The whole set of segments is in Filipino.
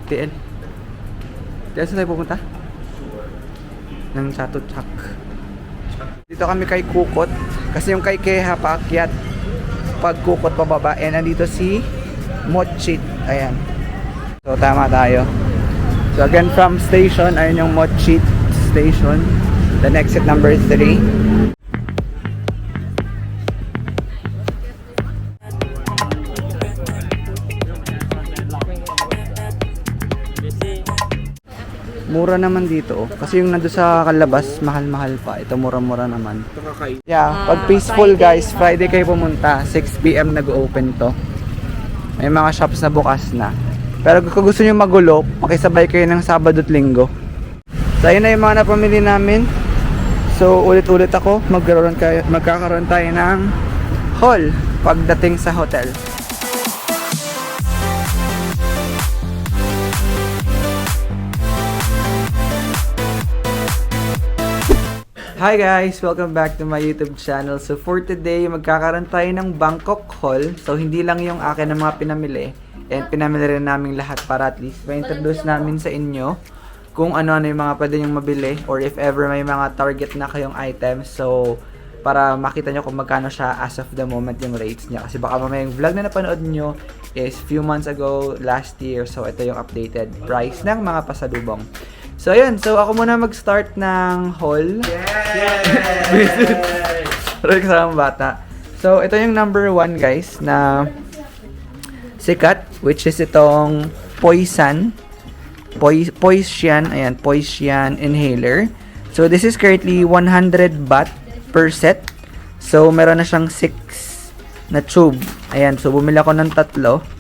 TL. TL, saan tayo pupunta? Ng Chatuchak. Dito kami kay Kukot. Kasi yung kay Keha paakyat. Pag Kukot pababa. And nandito si Mochit. Ayan. So tama tayo. So again from station, ayun yung Mochit station. The exit number 3. Mura naman dito kasi yung nando sa kalabas mahal-mahal pa. Ito mura-mura naman. Yeah, pag peaceful guys, Friday kayo pumunta, 6 PM nag-open to. May mga shops na bukas na. Pero kung gusto niyo magulo, pakisabay kayo ng Sabado at Linggo. So ayun na yung mga napamili namin. So ulit-ulit ako, magkakaroon tayo ng haul pagdating sa hotel. Hi guys! Welcome back to my YouTube channel. So for today, magkakaroon tayo ng Bangkok haul. So hindi lang yung akin ng mga pinamili. And pinamili rin namin lahat para at least ma-introduce namin sa inyo kung ano-ano yung mga pwede nyong mabili. Or if ever may mga target na kayong items. So para makita nyo kung magkano siya as of the moment yung rates niya. Kasi baka mamaya yung vlog na napanood nyo is few months ago, last year. So ito yung updated price ng mga pasalubong. So ayun, so ako muna mag-start ng haul. Pero kasama bata. So ito yung number 1 guys na sikat, which is itong Poisan. Poisian, ayan, Poisian inhaler. So this is currently 100 baht per set. So meron na siyang 6 na tube. Ayan, so bumili ako ng 3.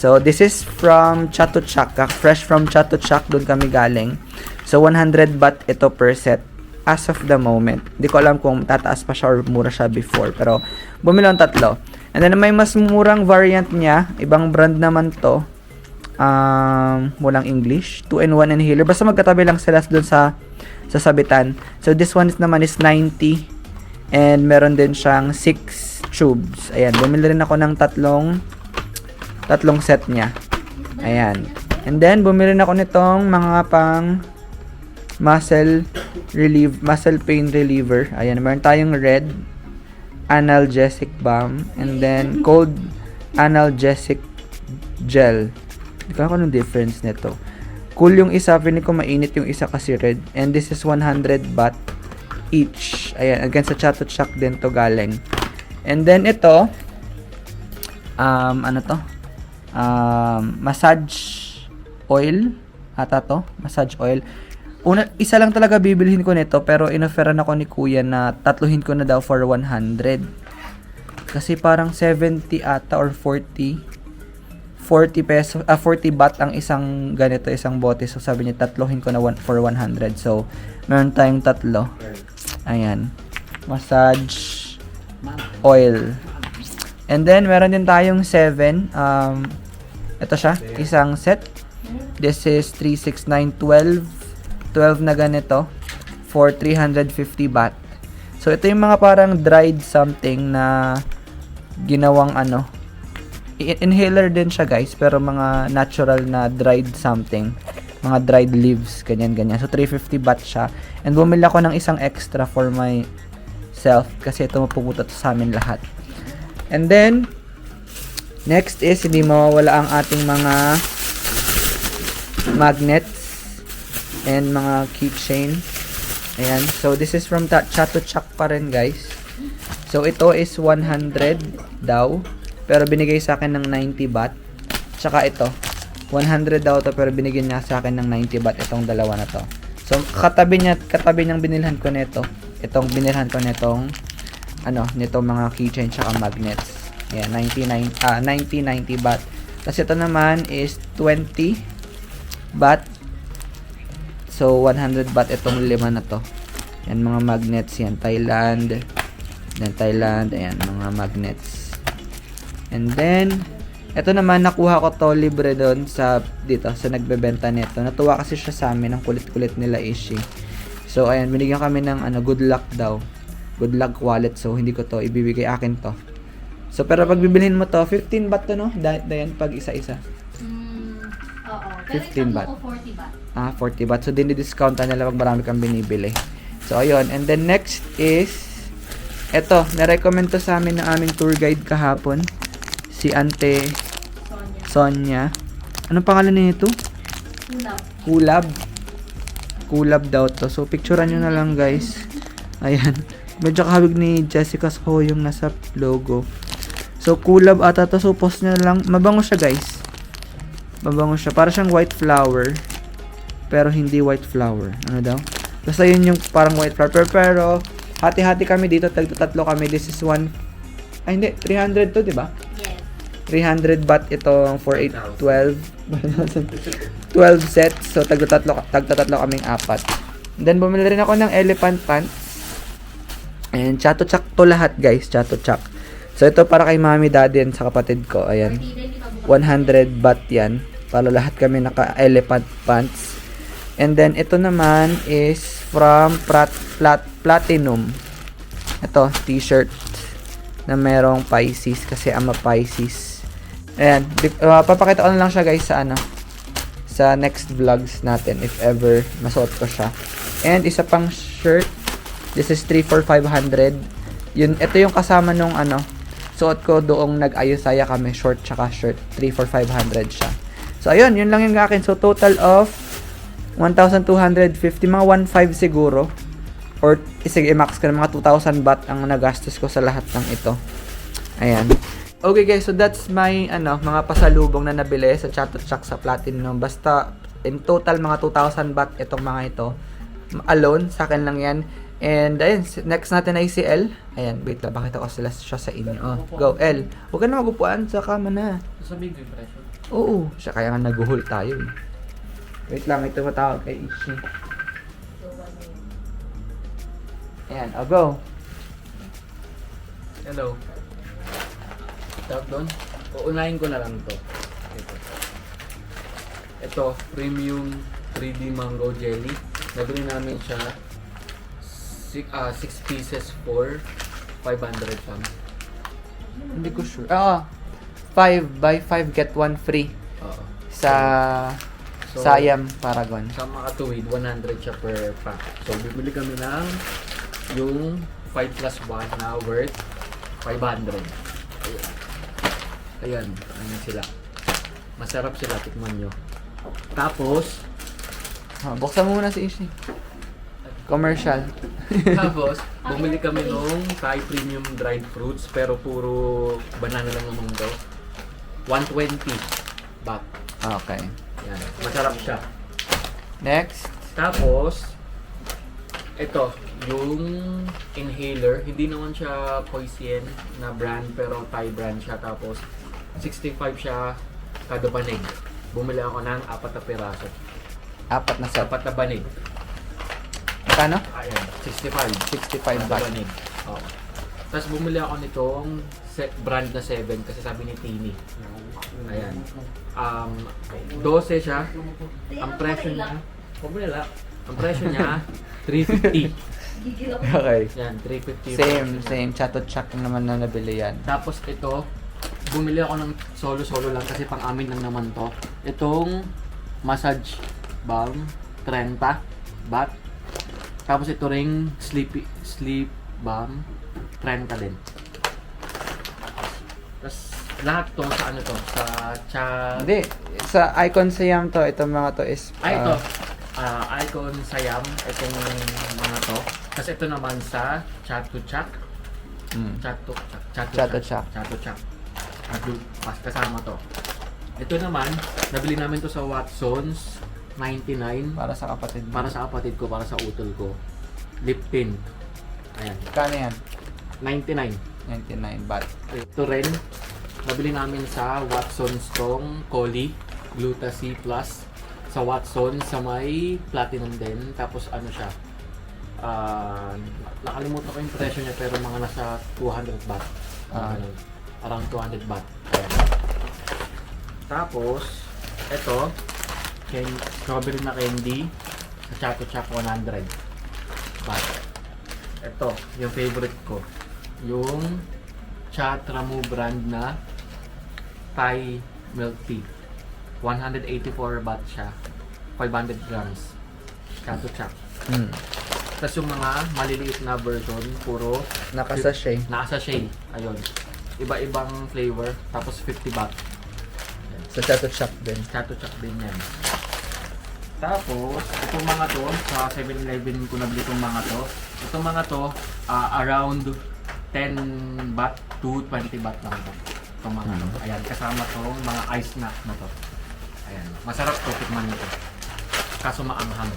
So this is from Chatuchak, fresh from Chatuchak, doon kami galing. So 100 baht ito per set as of the moment. Hindi ko alam kung tataas pa siya or mura siya before, pero bumili ng 3. And then may mas murang variant niya, ibang brand naman to. Walang English, 2-in-1 inhaler. Basta magkatabi lang sila doon sa sabitan. So this one is naman is 90 and meron din siyang 6 tubes. Ayan, bumili rin ako ng tatlong set niya. Ayan. And then, bumili na ako nitong mga pang muscle pain reliever. Ayan, meron tayong red analgesic balm and then cold analgesic gel. Hindi ko alam anong difference nito. Cool yung isa, feeling ko mainit yung isa kasi red. And this is 100 baht each. Ayan, again sa Chatuchak din to galing. And then ito, ano to? Massage oil ata to, massage oil. Isa lang talaga bibilhin ko nito pero inofferan ako ni kuya na tatluhin ko na daw for 100. Kasi parang 70 ata or 40 pesos, 40 baht ang isang ganito, isang bote. So sabi niya tatluhin ko na for 100. So meron tayong 3. Ayan. Massage oil. And then meron din tayong 7. Ito siya, isang set. This is 36912 na ganito for 350 baht. So ito yung mga parang dried something na ginawang ano, inhaler din siya guys, pero mga natural na dried something, mga dried leaves, ganyan. So 350 baht siya. And bumili ako ng isang extra for myself kasi ito mapupunta to sa amin lahat. And then next is hindi mawawala ang ating mga magnets and mga keychain. Ayan. So this is from Chatuchak pa rin guys. So ito is 100 daw. Pero binigay sa akin ng 90 baht. Tsaka ito. 100 daw to pero binigyan niya sa akin ng 90 baht itong dalawa na to. So katabi niyang binilhan ko nito. Itong binilhan ko nitong nitong mga keychain tsaka magnets. Ayan, 90 baht. Kasi ito naman is 20 baht. So 100 baht itong 5 na to. Yan mga magnets yan, Thailand. Ayan mga magnets. And then ito naman nakuha ko to libre doon dito sa nagbebenta nito. Natuwa kasi siya sa amin, ang kulit-kulit nila Ishi. So ayan, binigyan kami ng good luck daw. Good luck wallet. So hindi ko to ibibigay, akin to. So pero pag bibilhin mo to, 15 baht to no? Dayan pag isa-isa. Oo. 15 baht. Meron ko 40 baht. 40 baht. So, dinidiscountan nila pag marami kang binibili. So, ayun. And then, next is, eto, na-recommend to sa amin ng aming tour guide kahapon. Si Ante Sonia. Anong pangalan nito? Kulab. Kulab daw to. So, picturean nyo na lang, guys. Ayan. Medyo kahawig ni Jessica Ho yung nasa logo. So, kulab ata to. So, post nyo na lang. Mabango siya, guys. Mabango siya. Para siyang white flower. Pero hindi white flower. Ano daw? Basta yun yung parang white flower. Pero hati-hati kami dito. Tatlo kami. This is one. Ay, hindi. 300 to, di ba? Yes. 300 baht itong 4, 8, 12. 12 sets. So, tagtatlo kaming apat. And then, bumili rin ako ng elephant pants. And chato-chak to lahat, guys. Chato-chak. So, ito para kay mami, daddy, and sa kapatid ko. Ayan. 100 baht yan. Para lahat kami naka-elephant pants. And then, ito naman is from Platinum. Ito, t-shirt na merong Pisces kasi I'm a Pisces. Ayan. Papakita ko na lang siya, guys, sa sa next vlogs natin if ever masuot ko siya. And isa pang shirt. This is 3 for 500. Ito yung kasama nung suot ko doong nag-ayosaya kami, short tsaka shirt. 3 for 500 siya. So, ayun, yun lang yung akin. So, total of 1,250, mga 1,500 siguro. Or, sige, i-max ko na mga 2,000 baht ang nagastos ko sa lahat ng ito. Ayan. Okay guys, so that's my, mga pasalubong na nabili sa Chatuchak sa Platinum. Basta, in total, mga 2,000 baht itong mga ito. Alone, sa akin lang yan. And, ayun, next natin ay si L. Ayan, wait lang, bakit ako siya sa inyo? Oh, go, L. Huwag ka na magupuan, sa kama na. Sasabihin ko yung presyo. Oo, siya kaya nga naguhol tayo. Wait lang, ito matawag kay Ishi. Ayan, I'll go. Hello. Tawag doon? Uunahin ko na lang to. Ito, premium 3D mango jelly. Nabili namin siya 6 pieces for 500 lang. Hindi ko sure. 5 buy 5 get 1 free. Oo. Sa Siam Paragon. Sa makatuwid, 100 siya per pack. So, bibili kami ng yung 5 plus 1 na worth 500. Ayan. Ayan sila. Masarap sila. Tikman nyo. Tapos, Buksan mo muna si Ishi. Commercial. Tapos, bumili kami nung Thai Premium Dried Fruits pero puro banana lang naman daw. 120 baht. Okay. Yan. Masarap siya. Next. Tapos, ito, yung inhaler. Hindi naman siya Poison na brand pero Thai brand siya. Tapos, 65 siya kada banig. Bumili ako ng 4 na piraso. 4 na set. 4 na banig. Magkano? Ayan, 65. 65 Kada baht. banig. Oo. Tapos bumili ako nitong brand na 7 kasi sabi ni Tini. Ayan. 12 siya. Ang presyo niya, ang presyo niya, 350. Okay. Yan, 350. Same. Chatuchak naman na nabili yan. Tapos ito, bumili ako ng solo-solo lang kasi pang amin lang naman to. Itong massage balm, 30 baht. Tapos ito ring sleep balm, 30 din. Tapos lahat to sa ano to? Sa Hindi. Sa Icon Siam to. Itong mga to is... ito. Icon Siam. Itong mga to. Tapos ito naman sa Chatuchak. Chatuchak. Kasama to. Ito naman, nabili namin to sa Watsons, 99. Para sa kapatid mo. Para sa kapatid ko, para sa utol ko. Lip tint. Ayan. Kano yan? 99. 99 baht. Ito rin, nabili namin sa Watsons tong Collie Gluta C+. Sa Watsons, sa may Platinum din. Tapos ano siya, nakalimutan ko yung presyo niya pero mga nasa 200 baht. Around 200 baht. Ayan. Tapos, ito, strawberry na candy sa Chatuchak 100 baht. Ito, yung favorite ko. Yung Chatramu brand na Thai milk tea. 184 baht siya. 500 grams. Chato Chak. Tapos yung mga maliliit na version, puro Nakasashay. naka-sachet. Ayun. Iba-ibang flavor. Tapos 50 baht. Sa Chato Chak din. Chato Chak din yan. Tapos, itong mga to, sa 7-Eleven ko nabili itong mga to. Itong mga to, around 10 baht to 20 baht lang to. Itong mga to. Ayan, kasama tong mga ice snack na to. Ayan. Masarap to, tikman nito. Kaso maanghang.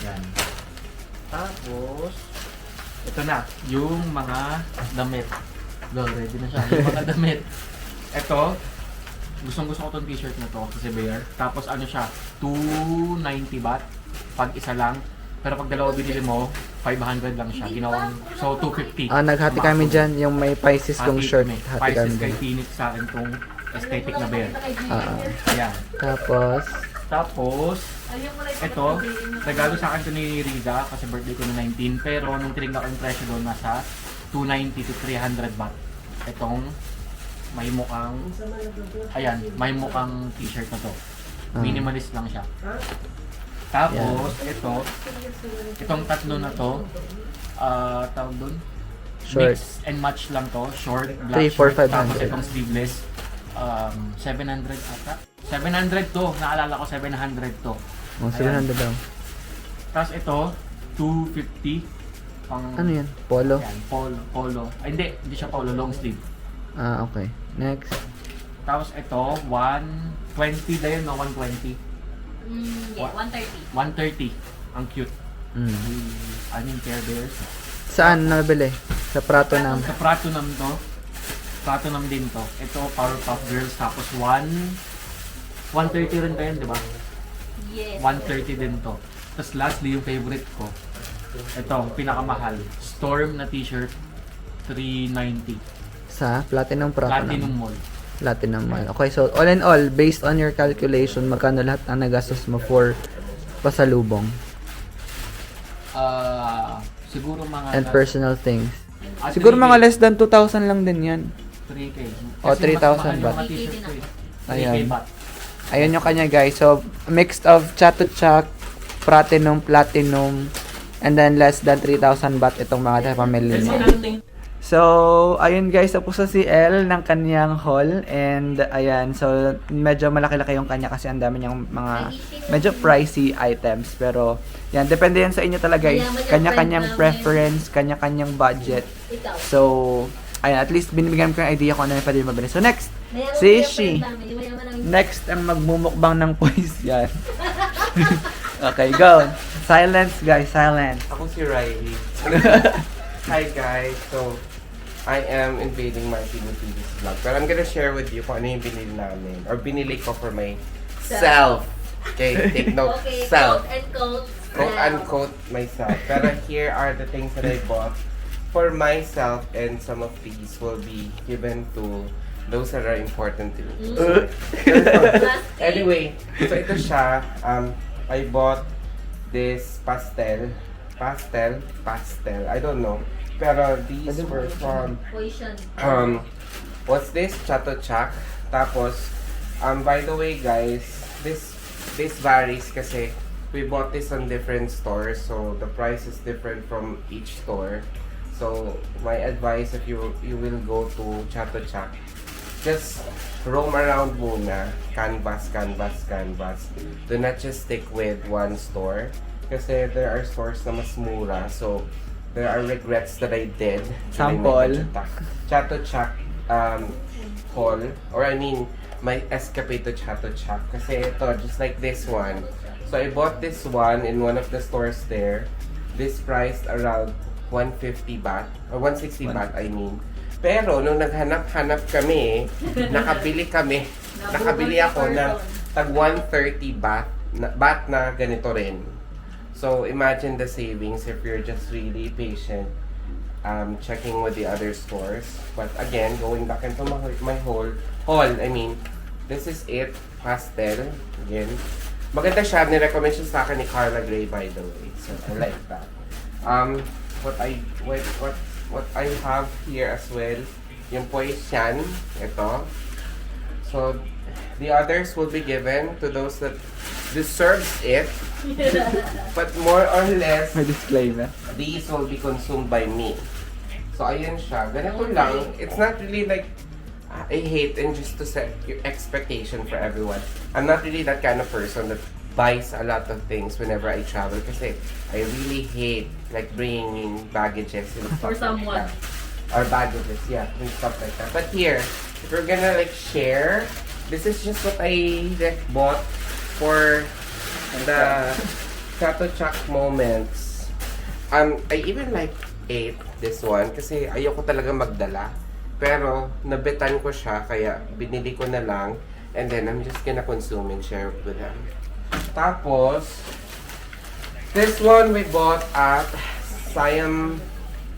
Ayan. Tapos, ito na, yung mga damit. Lol, ready na siya. Yung mga damit. Ito, gustong-gusto ko tong t-shirt na to kasi Bear. Tapos ano siya, 290 baht pag isa lang. Pero pag dalawa binili mo, 500 lang siya. Ginawang, so 250. Naghati kami dyan. Yung may Pisces kong shirt. Hati kami Pisces kay dyan. Phoenix sa akin tong aesthetic na Bear. Ayan. Tapos, Ito, regalo sa akin to ni Riza kasi birthday ko na 19. Pero nung tinignan ko yung presyo doon, nasa 290 to 300 baht. Itong may mukhang, ayan, may mukhang t-shirt na to. Minimalist lang siya. Tapos, itong tatlo na to, tawag doon, Short. mix and match lang to. Short, black 3, 4, short, tapos 500. itong sleeveless, 700 ata. 700 to, naalala ko 700 to. 700 daw. Tapos ito, 250. Pang, Ano yan? Polo? Ayan, polo. Ay, hindi siya polo, long sleeve. Okay. Next. Tapos ito, 120 din, no? 120. Yeah, 130. 130. Ang cute. I mean, Care Bears. Saan nabili? Sa Prato na. Sa Pratunam to. Pratunam din to. Ito, Powerpuff Girls. Tapos 130 rin kayo, di ba? Yes. 130 din to. Tapos lastly, yung favorite ko. Ito, pinakamahal. Storm na t-shirt. 390. Sa Platinum Prato Platinum na. Mall. Platinum Mall. Okay, so all in all, based on your calculation, magkano lahat ang nagastos mo for pasalubong Siguro mga... and personal things? Ah, Siguro 3K. mga less than 2,000 lang din yan. 3K. O, 3,000 baht. baht. 3K Ayan. baht. Ayun yung kanya guys. So, mixed of Chato Chak, Platinum, and then less than 3,000 baht itong mga pamilya niya. So, ayun guys, tapos na si El ng kanyang haul. And, ayan, so, medyo malaki-laki yung kanya kasi ang dami niyang mga medyo pricey items. Pero, yan, depende yan sa inyo talaga guys. Kanya-kanyang preference, kanya-kanyang budget. Ikaw. So, ayan, at least binibigyan ko yung idea kung ano yung pwede mabili. So, next, si Ishi. Next, ang magmumukbang ng poise yan. Okay, go. Silence, guys, silence. Ako si Riley. Hi guys, so I am invading my Pilipinas vlog. But I'm gonna share with you kung ano yung binili namin or binili ko for myself. Okay, take note, Okay, self. quote and quote. Quote unquote myself. Pero here are the things that I bought for myself, and some of these will be given to those that are important to me. Anyway, so ito siya. I bought this pastel. I don't know. Pero these were from Poison. what's this? Chato Chak. Tapos by the way guys, this varies kasi we bought this on different stores, so the price is different from each store. So my advice, if you will go to Chato Chak, just roam around muna, canvas. Do not just stick with one store kasi there are stores na mas mura. So there are regrets that I did. Sample. Chato Chak haul, or I mean my escapade to Chato Chak kasi ito, just like this one. So I bought this one in one of the stores there. This priced around 150 baht or 160 baht, I mean. Pero nung naghanap-hanap kami, nakabili ako ng tag 130 baht na ganito rin. So imagine the savings if you're just really patient checking with the other stores. But again, going back into my haul, I mean, this is it, pastel. Again, maganda siya, nirecommend siya sa akin ni Carla Gray, by the way. So I like that. What I have here as well, yung Poison, ito. So The others will be given to those that deserves it. But more or less, May disclaimer. these will be consumed by me. So, ayun siya. Ganito lang. It's not really like, I hate and just to set your expectation for everyone. I'm not really that kind of person that buys a lot of things whenever I travel kasi I really hate like bringing in baggages and stuff For like someone. that. Or baggages, yeah, and stuff like that. But here, if we're gonna like share, this is just what I like bought for the Chato Chak moments. I even like ate this one kasi ayoko talaga magdala. Pero nabetan ko siya kaya binili ko na lang and then I'm just gonna consume and share it with them. Tapos this one we bought at Siam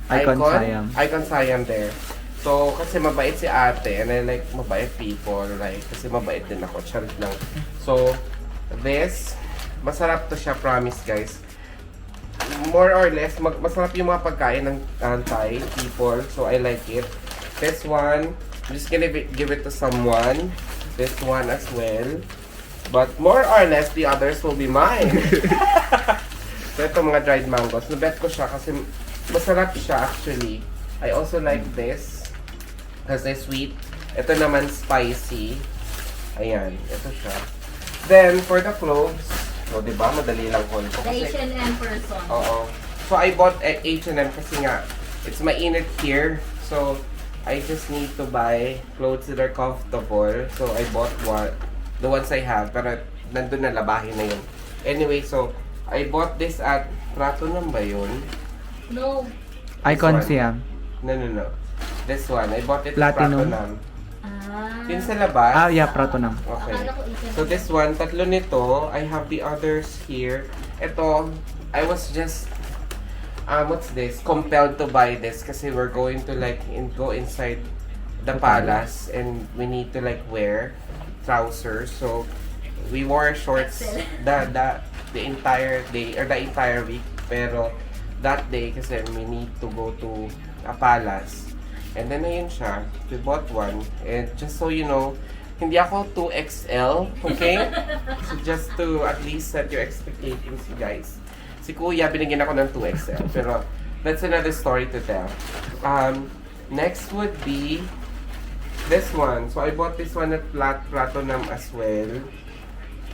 Icon Siam. Icon Siam there. So, kasi mabait si ate and I like mabait people. Like, kasi mabait din ako. Charit lang. So, this, masarap to siya, promise guys. More or less, masarap yung mga pagkain ng Thai people. So, I like it. This one, I'm just gonna give it to someone. This one as well. But more or less, the others will be mine. So, ito mga dried mangoes. Nabet ko siya kasi masarap siya actually. I also like this. Kasi sweet. Ito naman spicy. Ayan, ito siya. Then, for the clothes, o diba, madali lang ko. The H&M person. Oo. So, I bought H&M kasi nga, it's mainit here. So, I just need to buy clothes that are comfortable. So, I bought the ones I have. Pero, nandun na, labahin na yun. Anyway, so, I bought this at Pratunam ba yun? No. Icon This one. Siam. No. This one. I bought it Platinum. at Pratunam. Ah. Yun sa labas. Ah, yeah, Pratunam. Okay. Akala ko H&M. So this one, tatlo nito. I have the others here. Ito, I was just, what's this? Compelled to buy this kasi we're going to like go inside the palace and we need to like wear trousers. So we wore shorts the entire day or the entire week. Pero that day kasi we need to go to a palace. And then ayun siya, we bought one. And just so you know, hindi ako 2XL, okay? So just to at least set your expectations, you guys. Si Kuya, binigyan ako ng 2XL. Pero that's another story to tell. Next would be this one. So I bought this one at Pratunam as well.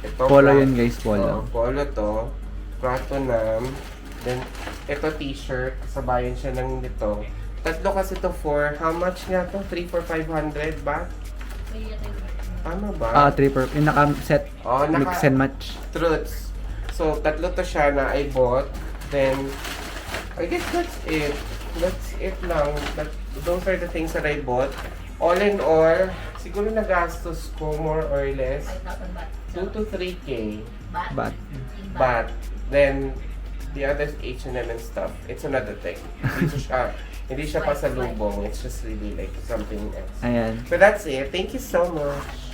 Ito, Polo yun guys, polo. Polo to. Pratunam. Then, ito t-shirt. Kasabayan siya ng nito. Tatlo kasi to for, how much nga to? 3 for 500 ba? Tama ba? 3 per, yung naka-set, Oh, mix and match. Truths. So, tatlo to siya na I bought. Then, I guess that's it. That's it lang. Those are the things that I bought. All in all, siguro nagastos ko more or less 2 to 3K. But, But, then, the other H&M and stuff, it's another thing. Hindi siya pasalubong. It's just really like something else. ayan. So that's it. Thank you so much.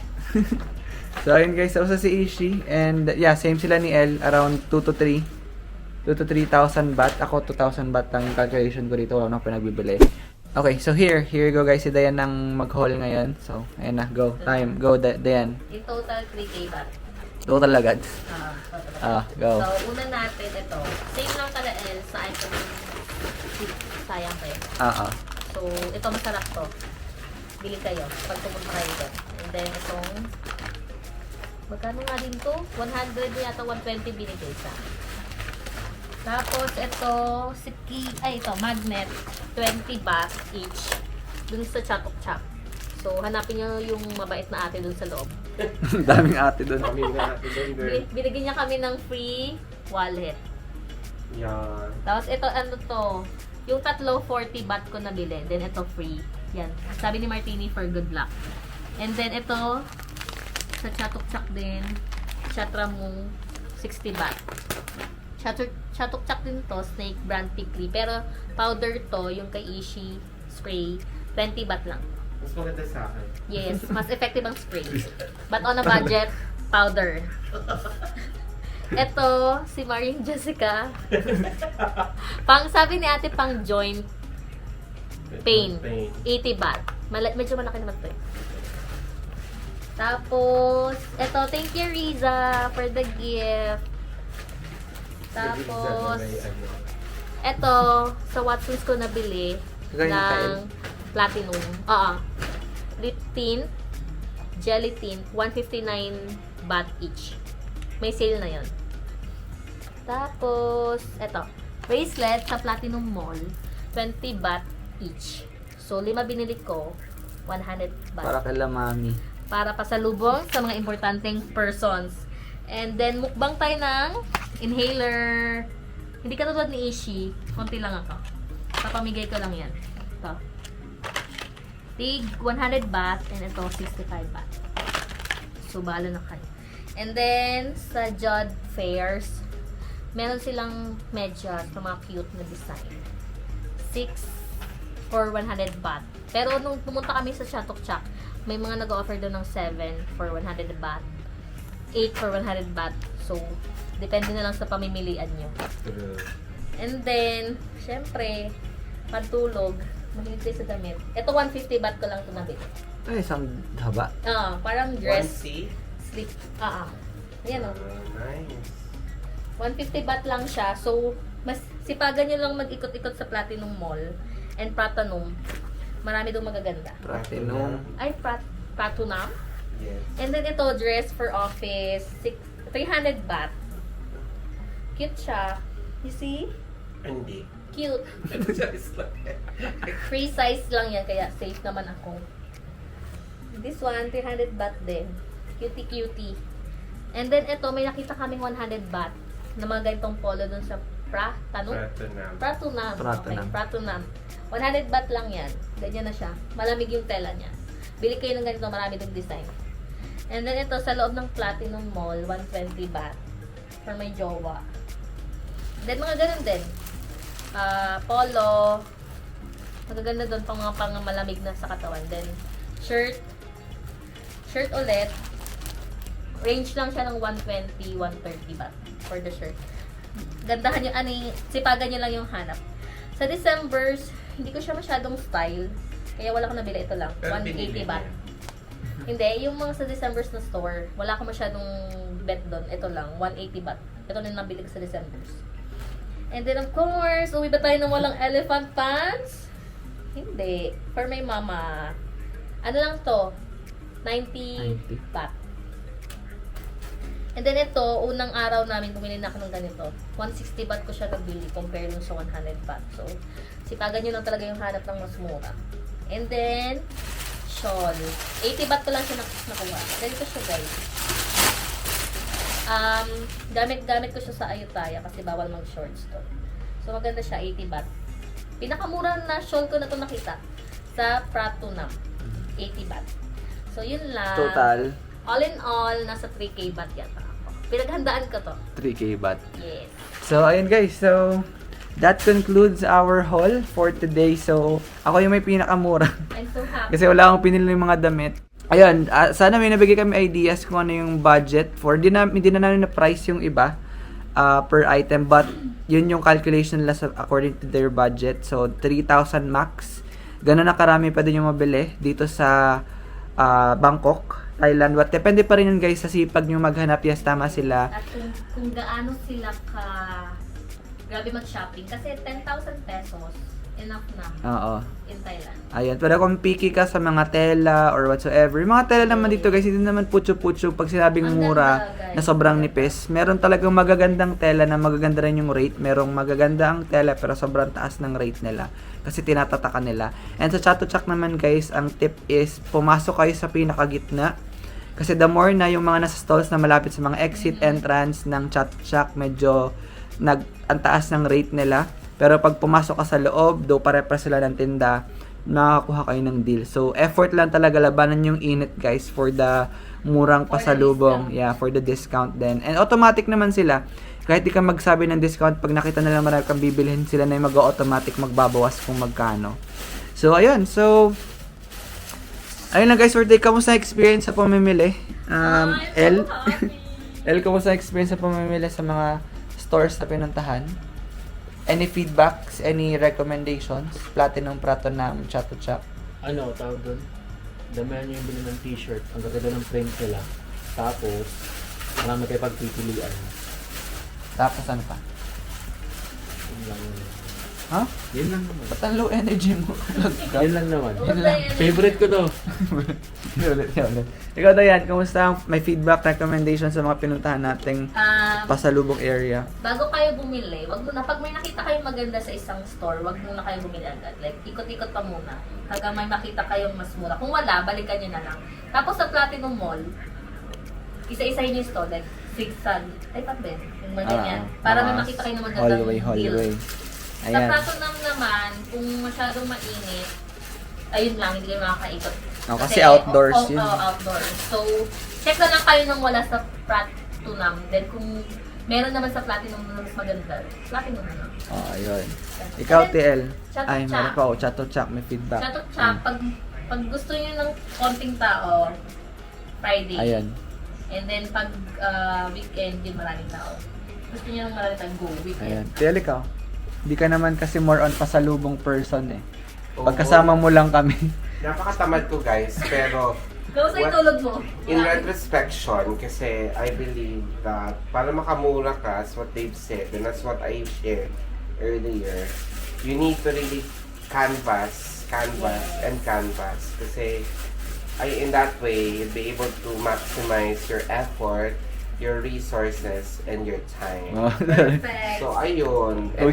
So, ayun guys, tapos na si Ishi. And, yeah, same sila ni El. Around 2 to 3,000 baht. Ako, 2,000 baht ang calculation ko dito. Wala na ako pinagbibili. Okay, so here you go guys. Si Dayan ang mag-haul ngayon. So, ayan na. Go. Time. Go, Dayan. In total, 3K ba? Total agad. Total. Go. So, una natin ito. Same lang kala L sa item. Sayang kayo. So, ito masarap to. Bili kayo pag pumunta kayo doon. And then, itong magkano nga din to? 100 yata 120 binigay sa. Tapos, ito, ito, magnet. 20 baht each. Dun sa Chatok Chak. So, hanapin nyo yung mabait na ate dun sa loob. Daming ate doon. Binigyan niya kami ng free wallet. Yan. Tapos ito, ano to, yung tatlo, 40 baht ko nabili. Then ito, free. Yan. Sabi ni Martini, for good luck. And then ito, sa Chatok Chak din, Chatra Mung, 60 baht. Chatok Chak din to, Snake brand Pickly. Pero powder to, yung kay Ishi spray, 20 baht lang. Mas maganda sa akin. Yes, mas effective ang spray. But on a budget, powder. Ito, si Maring Jessica. Sabi ni ate, pang joint pain. 80 baht. Medyo malaki naman ito eh. Tapos, eto, thank you Riza for the gift. Tapos, eto, sa Watsons ko nabili Ganyan ng kayo? platinum. Lip tint, jelly tint, 159 baht each. May sale na yon. Tapos, eto, bracelet sa Platinum Mall, 20 baht each. So, 5 binili ko, 100 baht. Para kay mami. Para pasalubong sa mga importanteng persons. And then, mukbang tayo ng inhaler. Hindi ka tulad ni Ishi. Konti lang ako. Papamigay ko lang yan. Ito. Tig 100 baht and ito 65 baht. So, bala na kayo. And then, sa Jod Fairs, meron silang medyas na mga cute na design. 6 for 100 baht. Pero nung pumunta kami sa Shatok Chak, may mga nag-offer doon ng 7 for 100 baht. 8 for 100 baht. So, depende na lang sa pamimilian nyo. And then, syempre, pantulog, mahilig tayo sa damit. Ito, 150 baht ko lang ito nabili. Ay, isang haba. Parang dress. 1C? Sleep. Ayan o. Nice. 150 baht lang siya. So, mas sipagan nyo lang mag-ikot-ikot sa Platinum Mall and Platinum. Marami doon magaganda. Platinum. Ay, Platinum. Yes. And then ito, dress for office. 300 baht. Cute siya. You see? Hindi. Cute. Just like Free size lang yan, kaya safe naman ako. This one, 300 baht din. Cutie-cutie. And then ito, may nakita kaming 100 baht na mga ganitong polo dun sa Pratunam. Pratunam. Okay, Pratunam. 100 baht lang yan. Ganyan na siya. Malamig yung tela niya. Bili kayo ng ganito, marami dong design. And then ito, sa loob ng Platinum Mall, 120 baht. For my jowa. Then mga ganun din. Polo. Magaganda doon pang mga malamig na sa katawan. Then, shirt. Shirt ulit. Range lang siya ng 120, 130 baht for the shirt. Gandahan nyo, sipagan nyo lang yung hanap. Sa December's, hindi ko siya masyadong style. Kaya wala ko nabili. Ito lang. 180 baht. Hindi, yung mga sa December's na store, wala ko masyadong bet doon. Ito lang, 180 baht. Ito na yung nabili ko sa December's. And then of course, uwi ba tayo ng walang elephant pants? Hindi. For my mama. Ano lang to? 90 baht. And then ito, unang araw namin, bumili na ako ng ganito. 160 baht ko siya nabili compare nung sa 100 baht. So, sipagan nyo lang talaga yung hanap ng mas mura. And then, shawl. 80 baht ko lang siya nakuha. Ganito siya, guys. Gamit ko siya sa Ayutthaya kasi bawal mag-shorts to. So, maganda siya, 80 baht. Pinakamura na shawl ko na to nakita sa Pratunam. 80 baht. So, yun lang. Total, All in all, nasa 3K baht yata ako. Pinaghandaan ko to. 3K baht. Yes. So, ayun guys. So, that concludes our haul for today. So, ako yung may pinakamura. I'm so happy. Kasi wala akong pinili ng mga damit. Ayun, sana may nabigay kami ideas kung ano yung budget for. Hindi na namin na price yung iba per item. But, yun yung calculation nila according to their budget. So, 3,000 max. Ganun na karami pa din yung mabili dito sa Bangkok, Thailand. What depende pa rin yun guys sa sipag nyo maghanap. Yes, tama sila. At kung gaano sila grabe mag-shopping. Kasi 10,000 pesos, enough na Oo. in Thailand. Ayan, pero kung picky ka sa mga tela or whatsoever, yung mga tela naman dito guys, hindi naman putyo-putyo pag sinabing Ang mura ganda, guys. na sobrang nipis. Meron talagang magagandang tela na magaganda rin yung rate. Merong magaganda ang tela pero sobrang taas ng rate nila kasi tinatatakan nila. And sa Chatuchak naman guys, ang tip is pumasok kayo sa pinakagitna. Kasi the more na yung mga nasa stalls na malapit sa mga exit entrance ng Chatuchak, medyo ang taas ng rate nila. Pero pag pumasok ka sa loob, do pare-pares sila ng tinda, nakakuha kayo ng deal. So, effort lang talaga, labanan yung init guys for the murang For the pasalubong. discount. Yeah, for the discount din. And automatic naman sila. Kahit di ka magsabi ng discount, pag nakita nila marami kang bibilhin, sila na yung mag-automatic magbabawas kung magkano. So, ayun. So, ayun lang guys for today. Kamusta ang experience sa pamimili? El? El, kamusta ang experience sa pamimili sa mga stores na pinuntahan? Any feedbacks? Any recommendations? Platinum, Pratunam, Chatuchak? Ano, tawag doon? damihan nyo yung bilhin ng t-shirt. Ang gaganda ng print nila. Tapos, marami kayo pagpipilian. Tapos ano pa? Yun lang yun. Ha? Yun lang naman. Ba't ang low energy mo? Yun lang naman. Yun lang. Favorite ko to. Ulit. Ikaw, Dayan, kumusta? May feedback, recommendation sa mga pinuntahan nating pasalubong area? Bago kayo bumili, wag mo na, pag may nakita kayong maganda sa isang store, wag muna kayo bumili agad. Like, ikot-ikot pa muna. Hanggang may makita kayong mas mura. Kung wala, balikan nyo na lang. Tapos sa Platinum Mall, isa-isahin yung store, like, zigzag. Ay, pag-ben. Yung mga ganyan. Para may makita kayo na magandang deal. Sa Ayan. Platinum naman, kung masyadong mainit, ayun lang, hindi kayo makakaikot. Kasi outdoors yun. Outdoors. So, check na lang kayo nang wala sa Platinum. Then kung meron naman sa Platinum na mas maganda, Platinum na lang. Ayun. Ikaw, TL. Chat to Ay, chat. meron pa ako. Chat to chat, may feedback. Chatot siya, pag gusto niyo ng konting tao, Friday. Ayan. And then pag weekend, din maraming tao. Gusto niyo ng maraming tao, go Ayan. weekend. TL, ikaw. Hindi ka naman kasi more on pasalubong person eh. Oo. Pagkasama mo lang kami. Napakatamad ko guys, pero Kamusta yung tulog mo? in retrospection, kasi I believe that para makamura ka, as what they've said, and that's what I shared earlier, you need to really canvas. Kasi in that way, you'll be able to maximize your effort, your resources, and your time. Perfect. So, ayun. And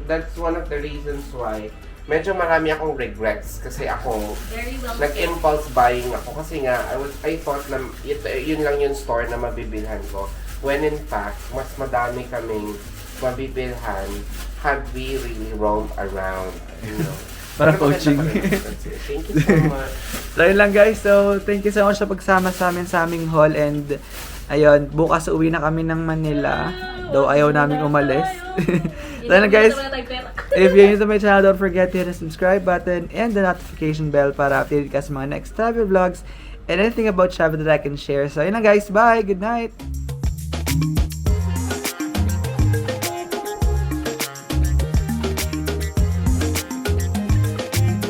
that's one of the reasons why medyo marami akong regrets kasi ako Very well said. nag-impulse buying ako kasi nga I thought na yun lang yung store na mabibilhan ko, when in fact mas madami kaming mabibilhan had we really roamed around, you know. Parang Pero maganda coaching. pa rin. That's it. Thank you so much. So, yun lang guys. So, thank you so much sa pagsama sa amin sa aming haul. And, ayun, bukas uwi na kami ng Manila. Though ayaw namin umalis. So, yun lang guys. If you're new to my channel, don't forget to hit the subscribe button and the notification bell para updated ka sa mga next travel vlogs and anything about travel that I can share. So, yun lang guys. Bye! Good night!